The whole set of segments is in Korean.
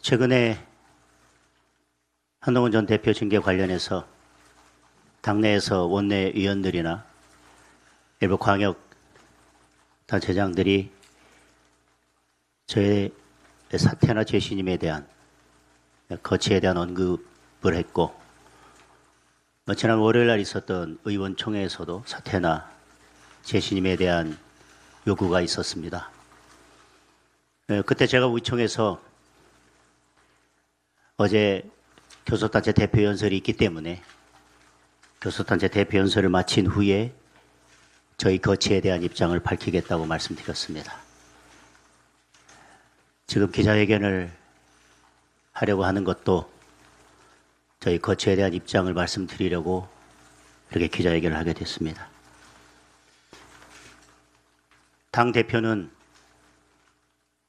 최근에 한동훈 전 대표 징계 관련해서 당내에서 원내 위원들이나 일부 광역 단체장들이 저의 사퇴나 재신임에 대한 거취에 대한 언급을 했고, 지난 월요일 날 있었던 의원총회에서도 사퇴나 재신임에 대한 요구가 있었습니다. 그때 제가 의총에서 어제 교섭단체 대표연설이 있기 때문에 교섭단체 대표연설을 마친 후에 저희 거취에 대한 입장을 밝히겠다고 말씀드렸습니다. 지금 기자회견을 하려고 하는 것도 저희 거취에 대한 입장을 말씀드리려고 이렇게 기자회견을 하게 됐습니다. 당 대표는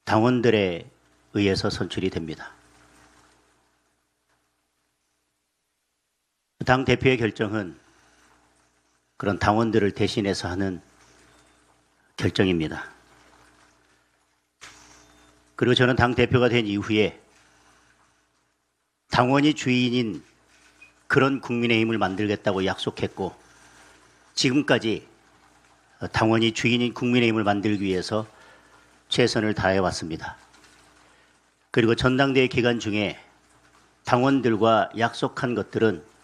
당원들에 의해서 선출이 됩니다. 당 대표의 결정은 그런 당원들을 대신해서 하는 결정입니다. 그리고 저는 당 대표가 된 이후에 당원이 주인인 그런 국민의힘을 만들겠다고 약속했고, 지금까지 당원이 주인인 국민의힘을 만들기 위해서 최선을 다해왔습니다. 그리고 전당대회 기간 중에 당원들과 약속한 것들은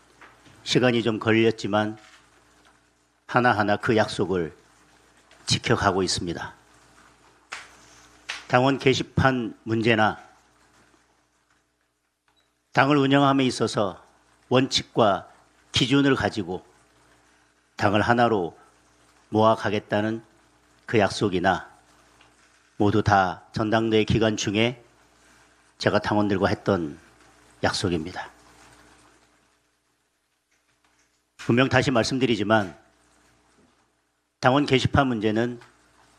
시간이 좀 걸렸지만 하나하나 그 약속을 지켜가고 있습니다. 당원 게시판 문제나 당을 운영함에 있어서 원칙과 기준을 가지고 당을 하나로 모아가겠다는 그 약속이나 모두 다 전당대회 기간 중에 제가 당원들과 했던 약속입니다. 분명 다시 말씀드리지만 당원 게시판 문제는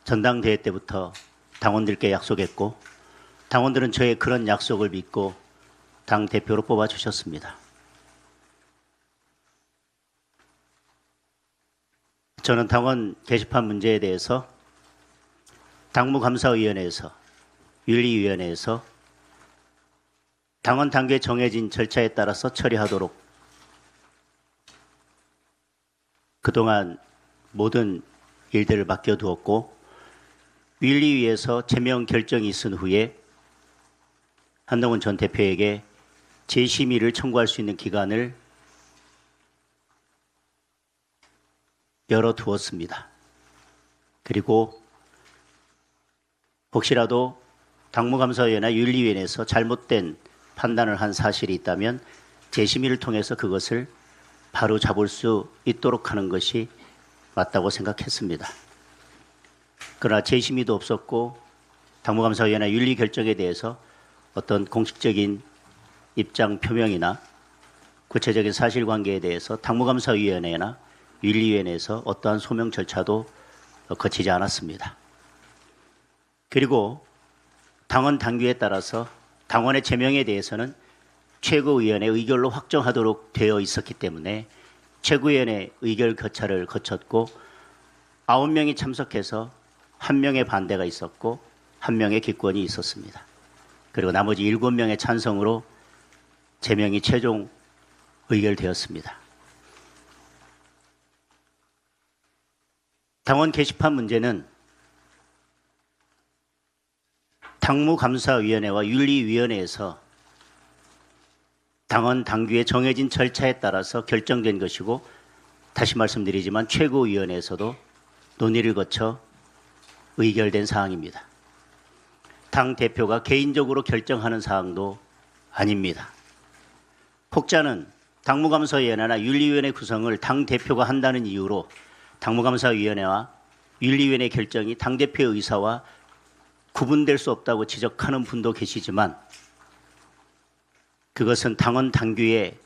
전당대회 때부터 당원들께 약속했고, 당원들은 저의 그런 약속을 믿고 당 대표로 뽑아주셨습니다. 저는 당원 게시판 문제에 대해서 당무감사위원회에서, 윤리위원회에서 당원 당규에 정해진 절차에 따라서 처리하도록 그동안 모든 일들을 맡겨두었고, 윤리위에서 제명 결정이 있은 후에 한동훈 전 대표에게 재심의를 청구할 수 있는 기간을 열어두었습니다. 그리고 혹시라도 당무감사위원회나 윤리위원회에서 잘못된 판단을 한 사실이 있다면 재심의를 통해서 그것을 바로 잡을 수 있도록 하는 것이 맞다고 생각했습니다. 그러나 재심의도 없었고 당무감사위원회 윤리 결정에 대해서 어떤 공식적인 입장 표명이나 구체적인 사실관계에 대해서 당무감사위원회나 윤리위원회에서 어떠한 소명 절차도 거치지 않았습니다. 그리고 당원 당규에 따라서 당원의 제명에 대해서는 최고위원회 의결로 확정하도록 되어 있었기 때문에 최고위원회 의결 절차를 거쳤고, 9명이 참석해서 1명의 반대가 있었고 1명의 기권이 있었습니다. 그리고 나머지 7명의 찬성으로 제명이 최종 의결되었습니다. 당원 게시판 문제는 당무감사위원회와 윤리위원회에서 당원 당규에 정해진 절차에 따라서 결정된 것이고, 다시 말씀드리지만 최고위원회에서도 논의를 거쳐 의결된 사항입니다. 당 대표가 개인적으로 결정하는 사항도 아닙니다. 혹자는 당무감사위원회나 윤리위원회 구성을 당 대표가 한다는 이유로 당무감사위원회와 윤리위원회 결정이 당 대표의 의사와 구분될 수 없다고 지적하는 분도 계시지만, 그것은 당원 당규의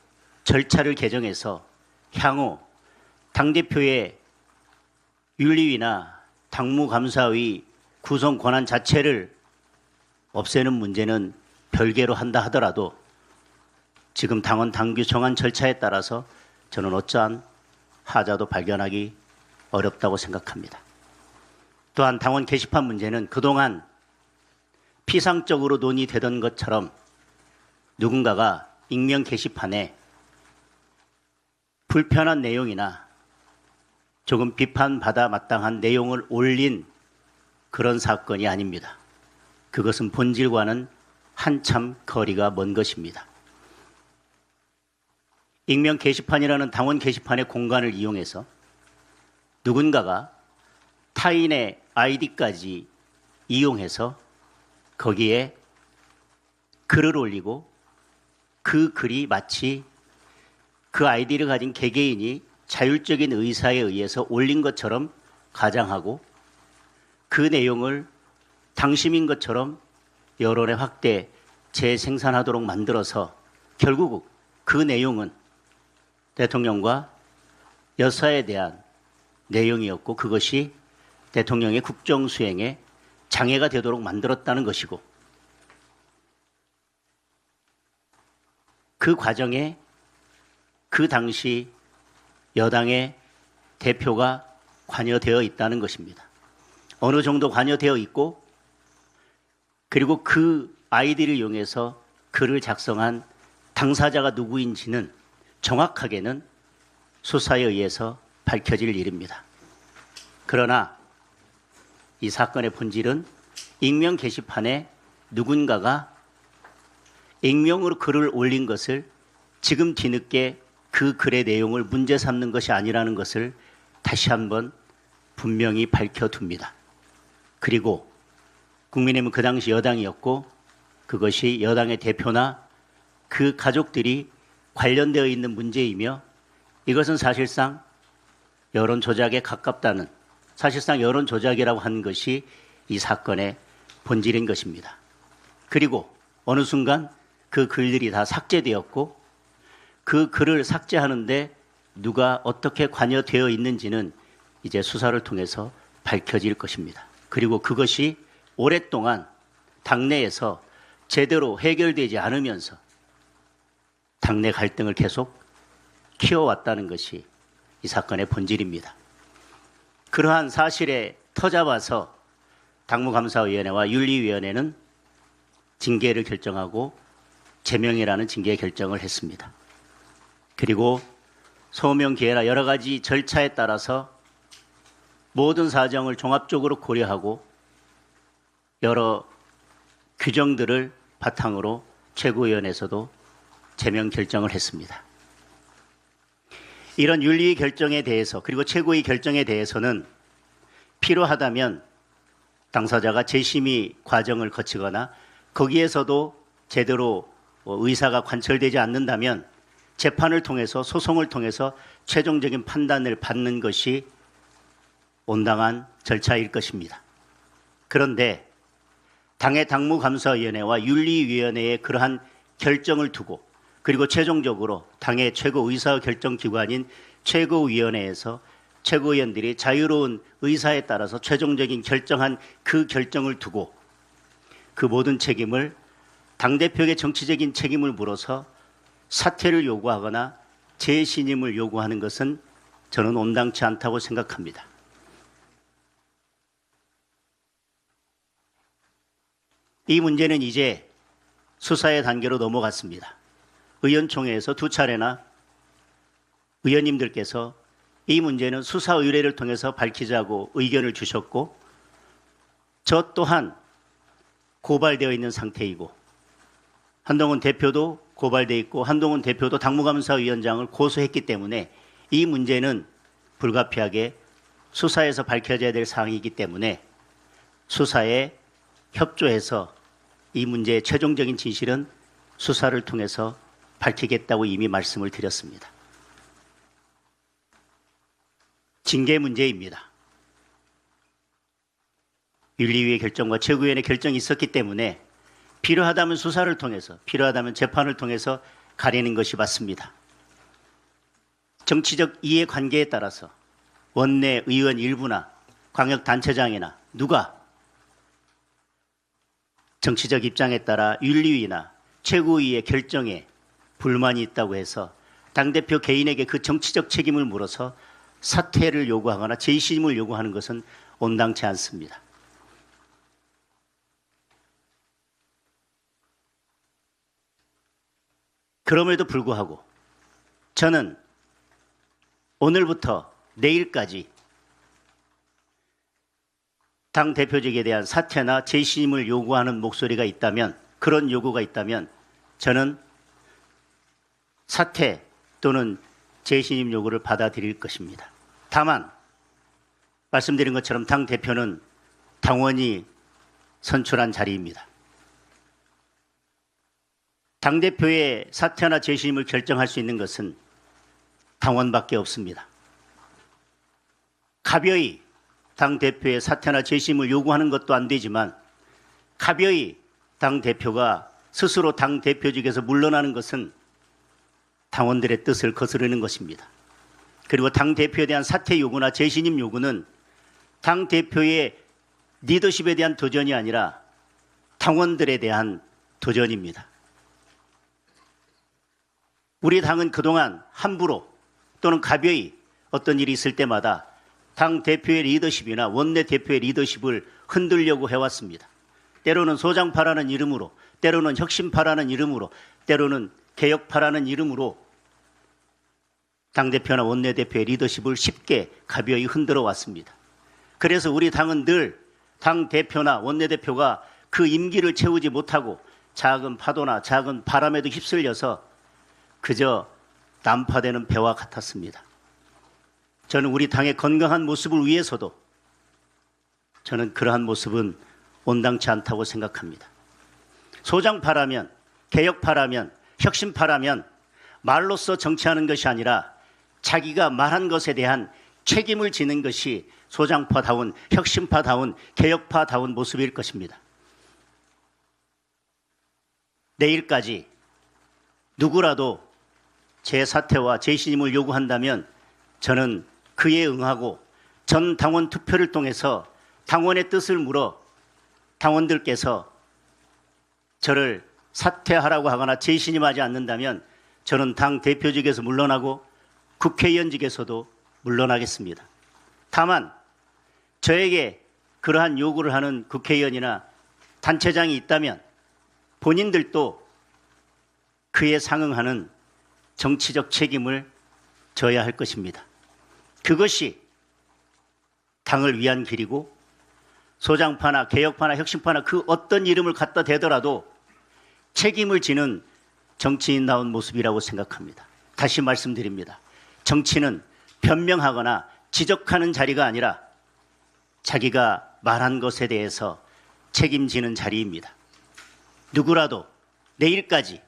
절차를 개정해서 향후 당대표의 윤리위나 당무감사위 구성 권한 자체를 없애는 문제는 별개로 한다 하더라도 지금 당원 당규 정한 절차에 따라서 저는 어떠한 하자도 발견하기 어렵다고 생각합니다. 또한 당원 게시판 문제는 그동안 피상적으로 논의되던 것처럼 누군가가 익명 게시판에 불편한 내용이나 조금 비판받아 마땅한 내용을 올린 그런 사건이 아닙니다. 그것은 본질과는 한참 거리가 먼 것입니다. 익명 게시판이라는 당원 게시판의 공간을 이용해서 누군가가 타인의 아이디까지 이용해서 거기에 글을 올리고 그 글이 마치 그 아이디를 가진 개개인이 자율적인 의사에 의해서 올린 것처럼 가장하고 그 내용을 당심인 것처럼 여론의 확대, 재생산하도록 만들어서 결국 그 내용은 대통령과 여사에 대한 내용이었고 그것이 대통령의 국정수행에 장애가 되도록 만들었다는 것이고 그 과정에 그 당시 여당의 대표가 관여되어 있다는 것입니다. 어느 정도 관여되어 있고 그리고 그 아이디를 이용해서 글을 작성한 당사자가 누구인지는 정확하게는 수사에 의해서 밝혀질 일입니다. 그러나 이 사건의 본질은 익명 게시판에 누군가가 익명으로 글을 올린 것을 지금 뒤늦게 그 글의 내용을 문제 삼는 것이 아니라는 것을 다시 한번 분명히 밝혀둡니다. 그리고 국민의힘은 그 당시 여당이었고 그것이 여당의 대표나 그 가족들이 관련되어 있는 문제이며 이것은 사실상 여론 조작에 가깝다는 사실상 여론 조작이라고 하는 것이 이 사건의 본질인 것입니다. 그리고 어느 순간 그 글들이 다 삭제되었고 그 글을 삭제하는데 누가 어떻게 관여되어 있는지는 이제 수사를 통해서 밝혀질 것입니다. 그리고 그것이 오랫동안 당내에서 제대로 해결되지 않으면서 당내 갈등을 계속 키워왔다는 것이 이 사건의 본질입니다. 그러한 사실에 터잡아서 당무감사위원회와 윤리위원회는 징계를 결정하고 제명이라는 징계 결정을 했습니다. 그리고 소명 기회나 여러 가지 절차에 따라서 모든 사정을 종합적으로 고려하고 여러 규정들을 바탕으로 최고위원회에서도 제명 결정을 했습니다. 이런 윤리 결정에 대해서 그리고 최고위 결정에 대해서는 필요하다면 당사자가 재심의 과정을 거치거나 거기에서도 제대로 의사가 관철되지 않는다면 재판을 통해서 소송을 통해서 최종적인 판단을 받는 것이 온당한 절차일 것입니다. 그런데 당의 당무감사위원회와 윤리위원회의 그러한 결정을 두고 그리고 최종적으로 당의 최고 의사결정기관인 최고위원회에서 최고위원들이 자유로운 의사에 따라서 최종적인 결정한 그 결정을 두고 그 모든 책임을 당대표에게 정치적인 책임을 물어서 사퇴를 요구하거나 재신임을 요구하는 것은 저는 온당치 않다고 생각합니다. 이 문제는 이제 수사의 단계로 넘어갔습니다. 의원총회에서 두 차례나 의원님들께서 이 문제는 수사 의뢰를 통해서 밝히자고 의견을 주셨고 저 또한 고발되어 있는 상태이고 한동훈 대표도 고발되어 있고 한동훈 대표도 당무감사위원장을 고소했기 때문에 이 문제는 불가피하게 수사에서 밝혀져야 될 사항이기 때문에 수사에 협조해서 이 문제의 최종적인 진실은 수사를 통해서 밝히겠다고 이미 말씀을 드렸습니다. 징계 문제입니다. 윤리위의 결정과 최고위원회 결정이 있었기 때문에 필요하다면 수사를 통해서 필요하다면 재판을 통해서 가리는 것이 맞습니다. 정치적 이해관계에 따라서 원내 의원 일부나 광역단체장이나 누가 정치적 입장에 따라 윤리위나 최고위의 결정에 불만이 있다고 해서 당대표 개인에게 그 정치적 책임을 물어서 사퇴를 요구하거나 재심을 요구하는 것은 온당치 않습니다. 그럼에도 불구하고 저는 오늘부터 내일까지 당 대표직에 대한 사퇴나 재신임을 요구하는 목소리가 있다면, 그런 요구가 있다면 저는 사퇴 또는 재신임 요구를 받아들일 것입니다. 다만 말씀드린 것처럼 당 대표는 당원이 선출한 자리입니다. 당 대표의 사퇴나 재신임을 결정할 수 있는 것은 당원밖에 없습니다. 가벼이 당 대표의 사퇴나 재신임을 요구하는 것도 안 되지만 가벼이 당 대표가 스스로 당 대표직에서 물러나는 것은 당원들의 뜻을 거스르는 것입니다. 그리고 당 대표에 대한 사퇴 요구나 재신임 요구는 당 대표의 리더십에 대한 도전이 아니라 당원들에 대한 도전입니다. 우리 당은 그동안 함부로 또는 가벼이 어떤 일이 있을 때마다 당 대표의 리더십이나 원내대표의 리더십을 흔들려고 해왔습니다. 때로는 소장파라는 이름으로, 때로는 혁신파라는 이름으로, 때로는 개혁파라는 이름으로 당대표나 원내대표의 리더십을 쉽게 가벼이 흔들어 왔습니다. 그래서 우리 당은 늘 당대표나 원내대표가 그 임기를 채우지 못하고 작은 파도나 작은 바람에도 휩쓸려서 그저 난파되는 배와 같았습니다. 저는 우리 당의 건강한 모습을 위해서도 저는 그러한 모습은 온당치 않다고 생각합니다. 소장파라면, 개혁파라면, 혁신파라면 말로써 정치하는 것이 아니라 자기가 말한 것에 대한 책임을 지는 것이 소장파다운, 혁신파다운, 개혁파다운 모습일 것입니다. 내일까지 누구라도 제 사퇴와 재신임을 요구한다면 저는 그에 응하고 전 당원 투표를 통해서 당원의 뜻을 물어 당원들께서 저를 사퇴하라고 하거나 재신임하지 않는다면 저는 당 대표직에서 물러나고 국회의원직에서도 물러나겠습니다. 다만 저에게 그러한 요구를 하는 국회의원이나 단체장이 있다면 본인들도 그에 상응하는 정치적 책임을 져야 할 것입니다. 그것이 당을 위한 길이고 소장파나 개혁파나 혁신파나 그 어떤 이름을 갖다 대더라도 책임을 지는 정치인다운 모습이라고 생각합니다. 다시 말씀드립니다. 정치는 변명하거나 지적하는 자리가 아니라 자기가 말한 것에 대해서 책임지는 자리입니다. 누구라도 내일까지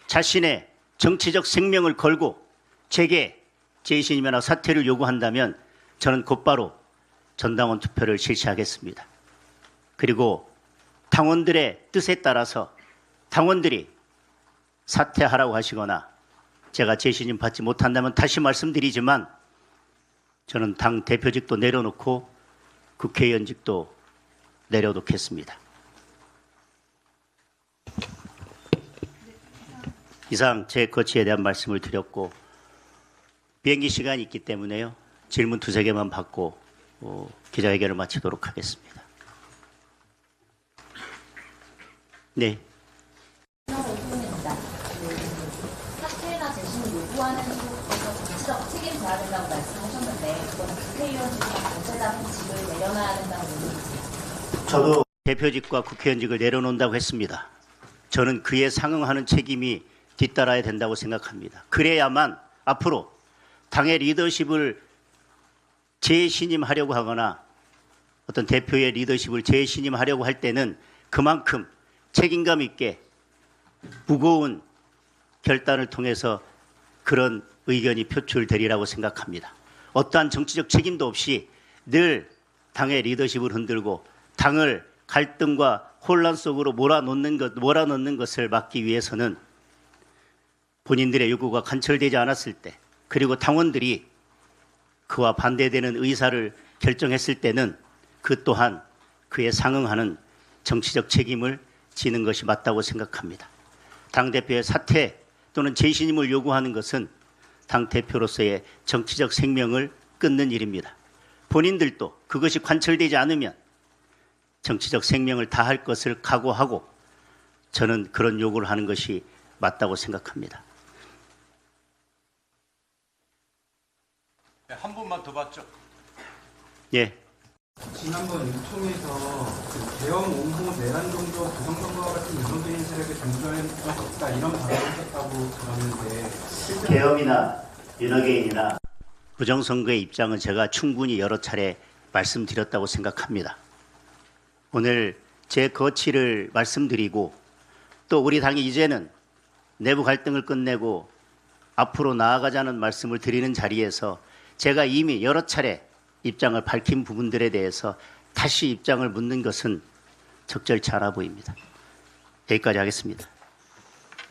자신의 정치적 생명을 걸고 제게 재신임이나 사퇴를 요구한다면 저는 곧바로 전당원 투표를 실시하겠습니다. 그리고 당원들의 뜻에 따라서 당원들이 사퇴하라고 하시거나 제가 재신임 받지 못한다면 다시 말씀드리지만 저는 당 대표직도 내려놓고 국회의원직도 내려놓겠습니다. 이상 제 거취에 대한 말씀을 드렸고 비행기 시간이 있기 때문에요. 질문 두세 개만 받고 기자회견을 마치도록 하겠습니다. 네. 사퇴나 재신을 요구하는 쪽에서 정치적 책임져야 된다고 말씀하셨는데 그건 국회의원직이나 단체장 직을 내려놔야 된다고 얘기하세요. 저도 대표직과 국회의원직을 내려놓는다고 했습니다. 저는 그에 상응하는 책임이 뒤따라야 된다고 생각합니다. 그래야만 앞으로 당의 리더십을 재신임하려고 하거나 어떤 대표의 리더십을 재신임하려고 할 때는 그만큼 책임감 있게 무거운 결단을 통해서 그런 의견이 표출되리라고 생각합니다. 어떠한 정치적 책임도 없이 늘 당의 리더십을 흔들고 당을 갈등과 혼란 속으로 몰아넣는 것을 막기 위해서는 본인들의 요구가 관철되지 않았을 때 그리고 당원들이 그와 반대되는 의사를 결정했을 때는 그 또한 그에 상응하는 정치적 책임을 지는 것이 맞다고 생각합니다. 당대표의 사퇴 또는 재신임을 요구하는 것은 당대표로서의 정치적 생명을 끊는 일입니다. 본인들도 그것이 관철되지 않으면 정치적 생명을 다할 것을 각오하고 저는 그런 요구를 하는 것이 맞다고 생각합니다. 한 번만 더 봤죠. 예, 지난번 의총에서 그 대형 옹호 내란 정도 부정선거와 같은 유동적인 세력을 정조할 수 없다 이런 발언을 하셨다고 들었는데 실제로 계엄이나 윤호개인이나 부정선거의 입장은 제가 충분히 여러 차례 말씀드렸다고 생각합니다. 오늘 제 거취를 말씀드리고 또 우리 당이 이제는 내부 갈등을 끝내고 앞으로 나아가자는 말씀을 드리는 자리에서 제가 이미 여러 차례 입장을 밝힌 부분들에 대해서 다시 입장을 묻는 것은 적절치 않아 보입니다. 여기까지 하겠습니다.